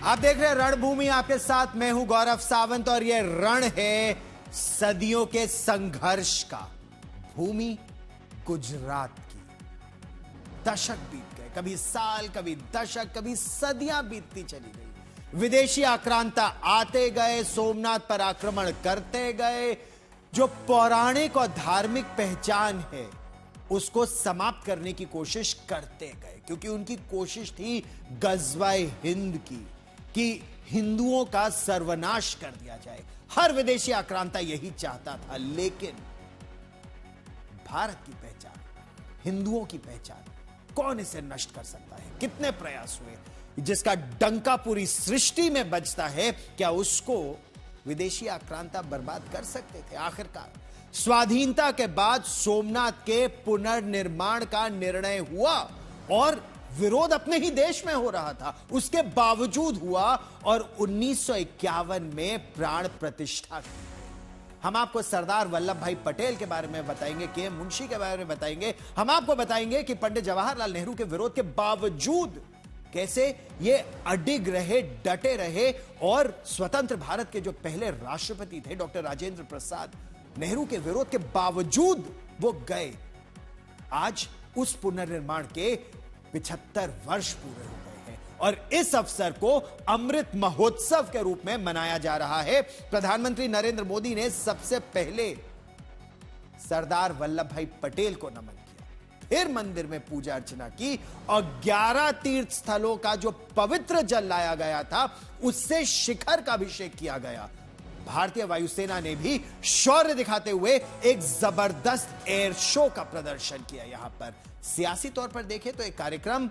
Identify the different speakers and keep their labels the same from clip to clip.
Speaker 1: आप देख रहे हैं रणभूमि, आपके साथ मैं हूं गौरव सावंत और ये रण है सदियों के संघर्ष का। भूमि गुजरात की। दशक बीत गए, कभी साल, कभी दशक, कभी सदियां बीतती चली गई। विदेशी आक्रांता आते गए, सोमनाथ पर आक्रमण करते गए। जो पौराणिक और धार्मिक पहचान है उसको समाप्त करने की कोशिश करते गए, क्योंकि उनकी कोशिश थी गज़वाए हिंद की, कि हिंदुओं का सर्वनाश कर दिया जाए। हर विदेशी आक्रांता यही चाहता था। लेकिन भारत की पहचान, हिंदुओं की पहचान, कौन इसे नष्ट कर सकता है? कितने प्रयास हुए? जिसका डंका पूरी सृष्टि में बजता है, क्या उसको विदेशी आक्रांता बर्बाद कर सकते थे? आखिरकार स्वाधीनता के बाद सोमनाथ के पुनर्निर्माण का निर्णय हुआ और विरोध अपने ही देश में हो रहा था, उसके बावजूद हुआ और 1951 में प्राण प्रतिष्ठा की। हम आपको सरदार वल्लभ भाई पटेल के बारे में बताएंगे, के मुंशी के बारे में बताएंगे। हम आपको बताएंगे कि पंडित जवाहरलाल नेहरू के विरोध के बावजूद कैसे ये अडिग रहे, डटे रहे और स्वतंत्र भारत के जो पहले राष्ट्रपति थे डॉक्टर राजेंद्र प्रसाद, नेहरू के विरोध के बावजूद वो गए। आज उस पुनर्निर्माण के 75 वर्ष पूरे हो गए हैं और इस अवसर को अमृत महोत्सव के रूप में मनाया जा रहा है। प्रधानमंत्री नरेंद्र मोदी ने सबसे पहले सरदार वल्लभ भाई पटेल को नमन किया, फिर मंदिर में पूजा अर्चना की और 11 तीर्थ स्थलों का जो पवित्र जल लाया गया था उससे शिखर का अभिषेक किया गया। भारतीय वायुसेना ने भी शौर्य दिखाते हुए एक जबरदस्त एयर शो का प्रदर्शन किया। यहां पर सियासी तौर पर देखें तो एक कार्यक्रम,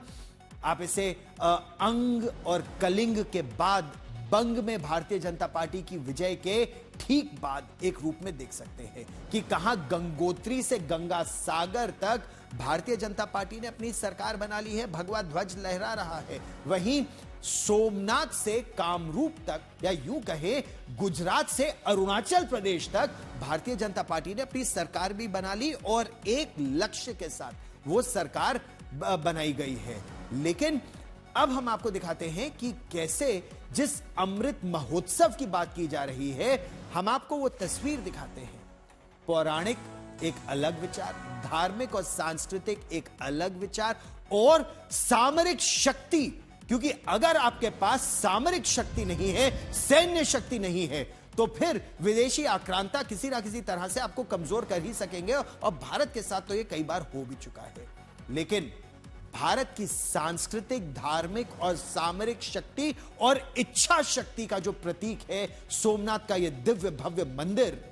Speaker 1: आप इसे अंग और कलिंग के बाद बंग में भारतीय जनता पार्टी की विजय के ठीक बाद एक रूप में देख सकते हैं कि कहां गंगोत्री से गंगा सागर तक भारतीय जनता पार्टी ने अपनी सरकार बना ली है, भगवा ध्वज लहरा रहा है। वहीं सोमनाथ से कामरूप तक, या यूं कहे गुजरात से अरुणाचल प्रदेश तक भारतीय जनता पार्टी ने अपनी सरकार भी बना ली और एक लक्ष्य के साथ वो सरकार बनाई गई है। लेकिन अब हम आपको दिखाते हैं कि कैसे जिस अमृत महोत्सव की बात की जा रही है, हम आपको वो तस्वीर दिखाते हैं। पौराणिक एक अलग विचार, धार्मिक और सांस्कृतिक एक अलग विचार और सामरिक शक्ति, क्योंकि अगर आपके पास सामरिक शक्ति नहीं है, सैन्य शक्ति नहीं है, तो फिर विदेशी आक्रांता किसी ना किसी तरह से आपको कमजोर कर ही सकेंगे और भारत के साथ तो ये कई बार हो भी चुका है। लेकिन भारत की सांस्कृतिक, धार्मिक और सामरिक शक्ति और इच्छा शक्ति का जो प्रतीक है सोमनाथ का यह दिव्य भव्य मंदिर,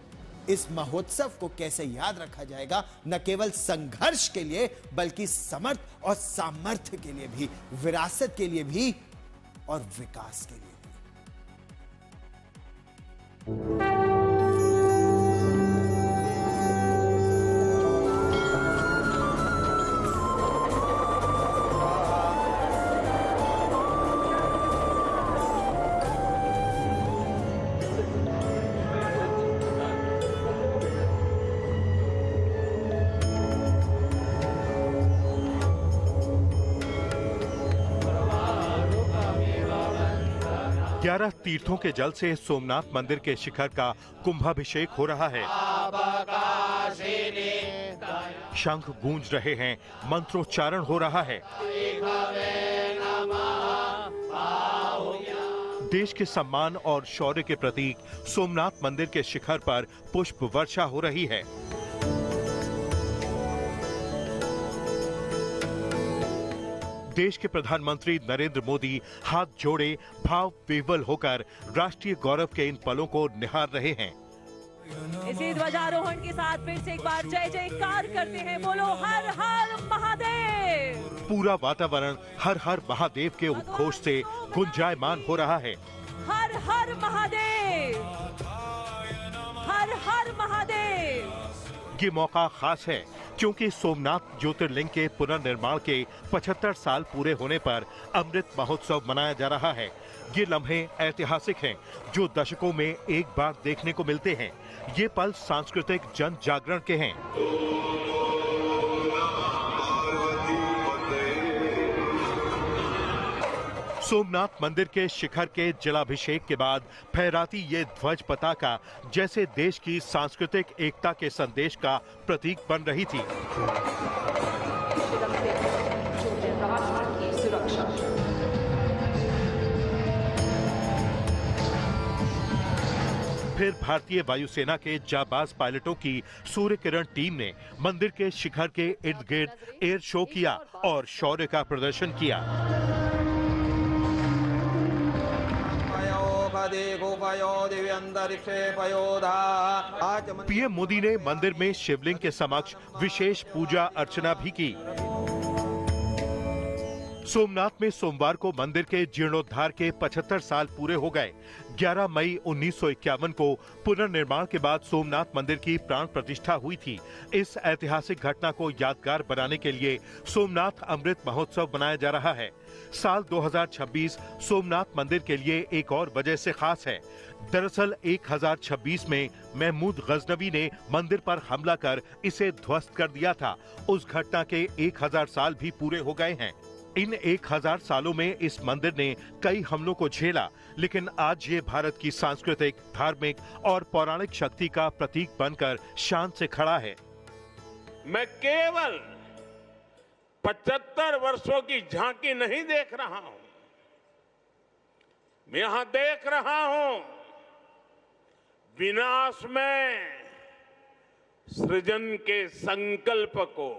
Speaker 1: इस महोत्सव को कैसे याद रखा जाएगा, न केवल संघर्ष के लिए बल्कि समर्थ और सामर्थ्य के लिए भी, विरासत के लिए भी और विकास के लिए भी।
Speaker 2: 11 तीर्थों के जल से सोमनाथ मंदिर के शिखर का कुंभाभिषेक हो रहा है। शंख गूंज रहे हैं, मंत्रोच्चारण हो रहा है। देश के सम्मान और शौर्य के प्रतीक सोमनाथ मंदिर के शिखर पर पुष्प वर्षा हो रही है। देश के प्रधानमंत्री नरेंद्र मोदी हाथ जोड़े भाव विह्वल होकर राष्ट्रीय गौरव के इन पलों को निहार रहे हैं।
Speaker 3: इसी ध्वजारोहण के साथ फिर से एक बार जय जयकार करते हैं, बोलो हर हर महादेव।
Speaker 2: पूरा वातावरण हर हर महादेव के उद्घोष से गुंजायमान हो रहा है।
Speaker 3: हर हर महादेव, हर हर महादेव।
Speaker 2: ये मौका खास है क्योंकि सोमनाथ ज्योतिर्लिंग के पुनर्निर्माण के 75 साल पूरे होने पर अमृत महोत्सव मनाया जा रहा है। ये लम्हे ऐतिहासिक हैं जो दशकों में एक बार देखने को मिलते हैं। ये पल सांस्कृतिक जन जागरण के हैं। सोमनाथ मंदिर के शिखर के जलाभिषेक के बाद फहराती ये ध्वज पताका जैसे देश की सांस्कृतिक एकता के संदेश का प्रतीक बन रही थी। फिर भारतीय वायुसेना के जाबाज पायलटों की सूर्य किरण टीम ने मंदिर के शिखर के इर्द गिर्द एयर शो किया और शौर्य का प्रदर्शन किया। पीएम मोदी ने मंदिर में शिवलिंग के समक्ष विशेष पूजा अर्चना भी की। सोमनाथ में सोमवार को मंदिर के जीर्णोद्धार के 75 साल पूरे हो गए। 11 मई 1951 को पुनर्निर्माण के बाद सोमनाथ मंदिर की प्राण प्रतिष्ठा हुई थी। इस ऐतिहासिक घटना को यादगार बनाने के लिए सोमनाथ अमृत महोत्सव मनाया जा रहा है। साल 2026 सोमनाथ मंदिर के लिए एक और वजह से खास है। दरअसल 1026 में महमूद गजनवी ने मंदिर पर हमला कर इसे ध्वस्त कर दिया था। उस घटना के 1000 साल भी पूरे हो गए हैं। इन 1000 सालों में इस मंदिर ने कई हमलों को झेला, लेकिन आज ये भारत की सांस्कृतिक, धार्मिक और पौराणिक शक्ति का प्रतीक बनकर शान से खड़ा है।
Speaker 4: मैं केवल 75 वर्षों की झांकी नहीं देख रहा हूं, मैं यहां देख रहा हूं विनाश में सृजन के संकल्प को,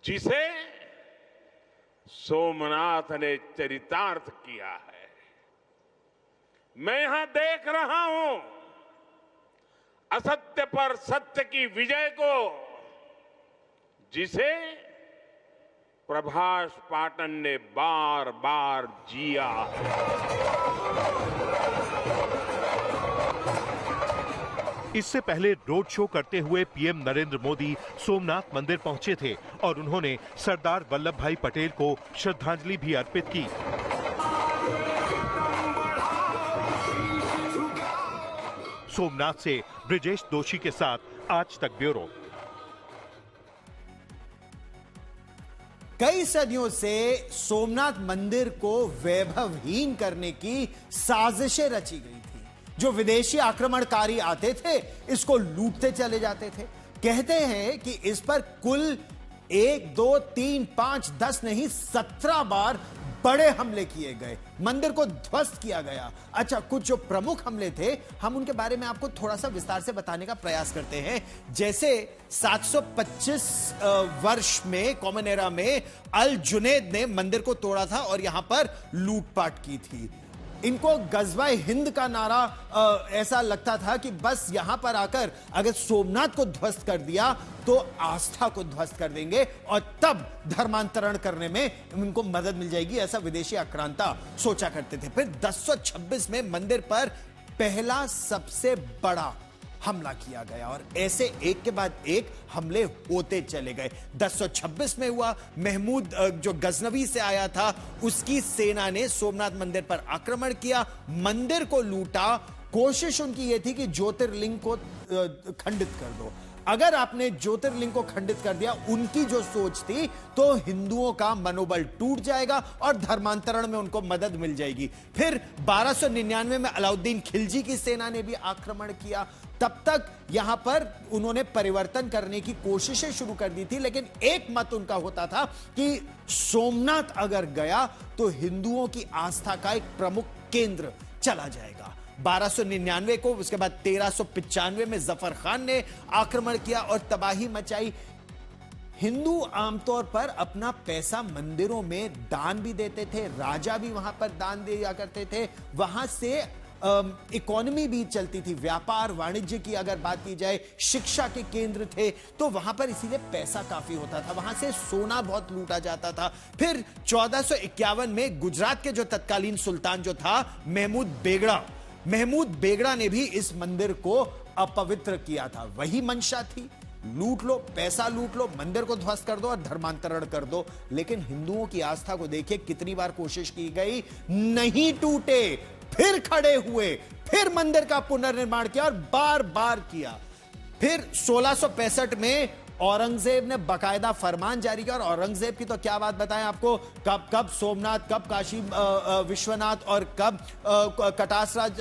Speaker 4: जिसे सोमनाथ ने चरितार्थ किया है। मैं यहां देख रहा हूं असत्य पर सत्य की विजय को, जिसे प्रभास पाटन ने बार बार जिया है।
Speaker 2: इससे पहले रोड शो करते हुए पीएम नरेंद्र मोदी सोमनाथ मंदिर पहुंचे थे और उन्होंने सरदार वल्लभ भाई पटेल को श्रद्धांजलि भी अर्पित की। सोमनाथ से ब्रिजेश दोषी के साथ आज तक ब्यूरो।
Speaker 1: कई सदियों से सोमनाथ मंदिर को वैभवहीन करने की साजिशें रची गई थी। जो विदेशी आक्रमणकारी आते थे, इसको लूटते चले जाते थे। कहते हैं कि इस पर कुल 1, 2, 3, 5, 10 नहीं 17 बार बड़े हमले किए गए, मंदिर को ध्वस्त किया गया। अच्छा, कुछ जो प्रमुख हमले थे, हम उनके बारे में आपको थोड़ा सा विस्तार से बताने का प्रयास करते हैं। जैसे 725 वर्ष में कॉमन एरा में अल जुनैद ने मंदिर को तोड़ा था और यहां पर लूटपाट की थी। इनको गजवाए हिंद का नारा ऐसा लगता था कि बस यहां पर आकर अगर सोमनाथ को ध्वस्त कर दिया तो आस्था को ध्वस्त कर देंगे और तब धर्मांतरण करने में उनको मदद मिल जाएगी, ऐसा विदेशी आक्रांता सोचा करते थे। फिर 1026 में मंदिर पर पहला सबसे बड़ा हमला किया गया और ऐसे एक के बाद एक हमले होते चले गए। 1026 में हुआ, महमूद जो गजनवी से आया था, उसकी सेना ने सोमनाथ मंदिर पर आक्रमण किया, मंदिर को लूटा। कोशिश उनकी यह थी कि ज्योतिर्लिंग को खंडित कर दो। अगर आपने ज्योतिर्लिंग को खंडित कर दिया, उनकी जो सोच थी, तो हिंदुओं का मनोबल टूट जाएगा और धर्मांतरण में उनको मदद मिल जाएगी। फिर 1299 में अलाउद्दीन खिलजी की सेना ने भी आक्रमण किया। तब तक यहां पर उन्होंने परिवर्तन करने की कोशिशें शुरू कर दी थी, लेकिन एक मत उनका होता था कि सोमनाथ अगर गया तो हिंदुओं की आस्था का एक प्रमुख केंद्र चला जाएगा। 1299 को, उसके बाद 1395 में जफर खान ने आक्रमण किया और तबाही मचाई। हिंदू आमतौर पर अपना पैसा मंदिरों में दान भी देते थे, राजा भी वहां पर दान दिया करते थे, वहां से इकोनॉमी भी चलती थी, व्यापार वाणिज्य की अगर बात की जाए, शिक्षा के केंद्र थे, तो वहां पर इसीलिए पैसा काफी होता था, वहां से सोना बहुत लूटा जाता था। फिर 1451 में गुजरात के जो तत्कालीन सुल्तान जो था महमूद बेगड़ा ने भी इस मंदिर को अपवित्र किया था। वही मंशा थी, लूट लो, पैसा लूट लो, मंदिर को ध्वस्त कर दो और धर्मांतरण कर दो। लेकिन हिंदुओं की आस्था को देखिए, कितनी बार कोशिश की गई, नहीं टूटे, फिर खड़े हुए, फिर मंदिर का पुनर्निर्माण किया और बार बार किया। फिर 1665 में औरंगजेब ने बकायदा फरमान जारी किया। और औरंगजेब की तो क्या बात बताएं आपको, कब कब सोमनाथ, कब काशी विश्वनाथ और कब कटासराज,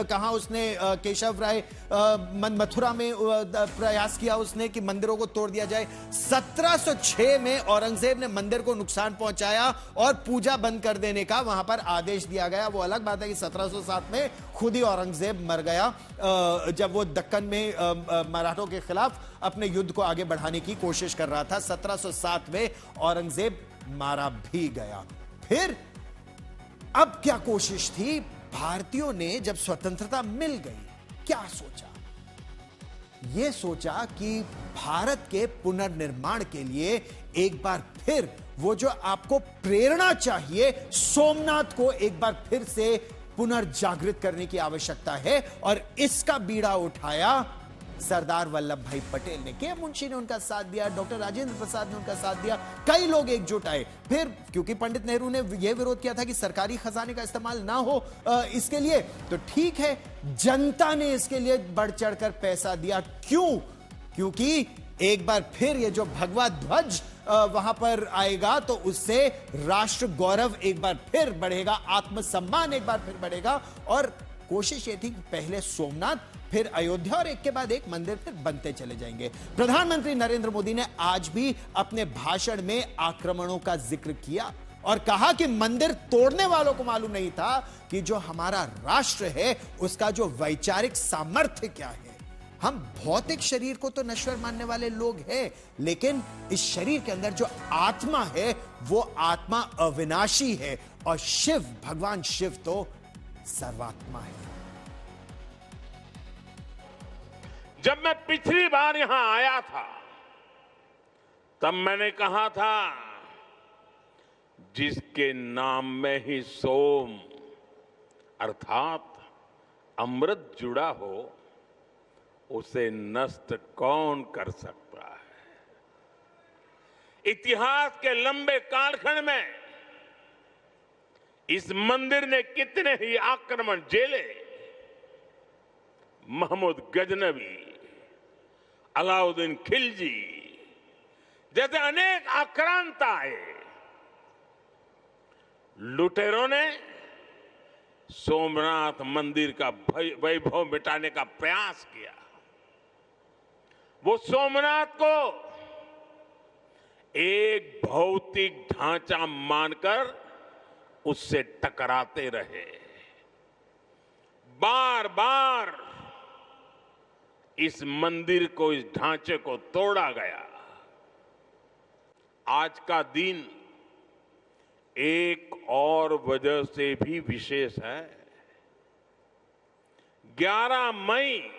Speaker 1: कहां उसने केशव राय मथुरा में प्रयास किया उसने कि मंदिरों को तोड़ दिया जाए। 1706 में औरंगजेब ने मंदिर को नुकसान पहुंचाया और पूजा बंद कर देने का वहां पर आदेश दिया गया। वो अलग बात है कि 1707 में खुद ही औरंगजेब मर गया जब वो दक्कन में मराठों के खिलाफ अपने युद्ध को आगे बढ़ाने की कोशिश कर रहा था। 1707 में औरंगजेब मारा भी गया। फिर अब क्या कोशिश थी भारतीयों ने जब स्वतंत्रता मिल गई, क्या सोचा? यह सोचा कि भारत के पुनर्निर्माण के लिए एक बार फिर वो जो आपको प्रेरणा चाहिए, सोमनाथ को एक बार फिर से पुनर्जागृत करने की आवश्यकता है। और इसका बीड़ा उठाया सरदार वल्लभ भाई पटेल ने। के मुंशी ने उनका साथ दिया, डॉक्टर राजेंद्र प्रसाद ने उनका साथ दिया, कई लोग एकजुट आए। फिर क्योंकि पंडित नेहरू ने यह विरोध किया था कि सरकारी खजाने का इस्तेमाल ना हो इसके लिए, तो ठीक है, जनता ने इसके लिए बढ़ चढ़कर पैसा दिया। क्यों? क्योंकि एक बार फिर ये जो भगवा ध्वज वहां पर आएगा तो उससे राष्ट्र गौरव एक बार फिर बढ़ेगा, आत्मसम्मान एक बार फिर बढ़ेगा। और कोशिश ये थी कि पहले सोमनाथ, फिर अयोध्या और एक के बाद एक मंदिर फिर बनते चले जाएंगे। प्रधानमंत्री नरेंद्र मोदी ने आज भी अपने भाषण में आक्रमणों का जिक्र किया और कहा कि मंदिर तोड़ने वालों को मालूम नहीं था कि जो हमारा राष्ट्र है उसका जो वैचारिक सामर्थ्य क्या है। हम भौतिक शरीर को तो नश्वर मानने वाले लोग हैं, लेकिन इस शरीर के अंदर जो आत्मा है वो आत्मा अविनाशी है। और शिव, भगवान शिव तो सर्वात्मा है।
Speaker 4: जब मैं पिछली बार यहां आया था तब मैंने कहा था, जिसके नाम में ही सोम अर्थात अमृत जुड़ा हो उसे नष्ट कौन कर सकता है। इतिहास के लंबे कालखंड में इस मंदिर ने कितने ही आक्रमण झेले। महमूद गजनवी, अलाउद्दीन खिलजी जैसे अनेक आक्रांत आए। लुटेरों ने सोमनाथ मंदिर का वैभव मिटाने का प्रयास किया। वो सोमनाथ को एक भौतिक ढांचा मानकर उससे टकराते रहे। बार बार इस मंदिर को, इस ढांचे को तोड़ा गया। आज का दिन एक और वजह से भी विशेष है। 11 मई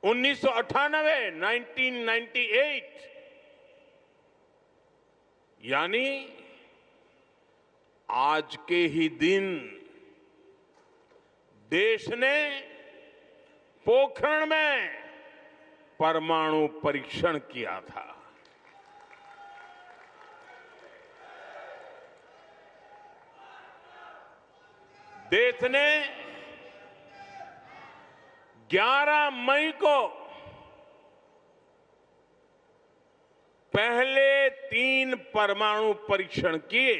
Speaker 4: 1998 यानी आज के ही दिन देश ने पोखरण में परमाणु परीक्षण किया था। देश ने 11 मई को पहले 3 परमाणु परीक्षण किए।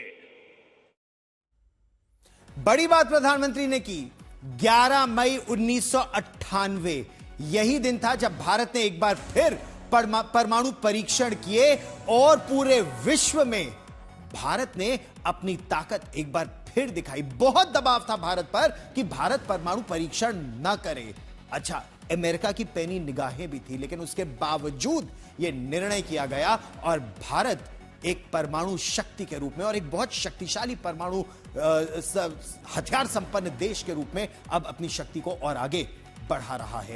Speaker 1: बड़ी बात प्रधानमंत्री ने की। 11 मई 1998 यही दिन था जब भारत ने एक बार फिर परमाणु परीक्षण किए और पूरे विश्व में भारत ने अपनी ताकत एक बार फिर दिखाई। बहुत दबाव था भारत पर कि भारत परमाणु परीक्षण न करे। अच्छा, अमेरिका की पैनी निगाहें भी थी, लेकिन उसके बावजूद यह निर्णय किया गया और भारत एक परमाणु शक्ति के रूप में और एक बहुत शक्तिशाली परमाणु हथियार संपन्न देश के रूप में अब अपनी शक्ति को और आगे बढ़ा रहा है।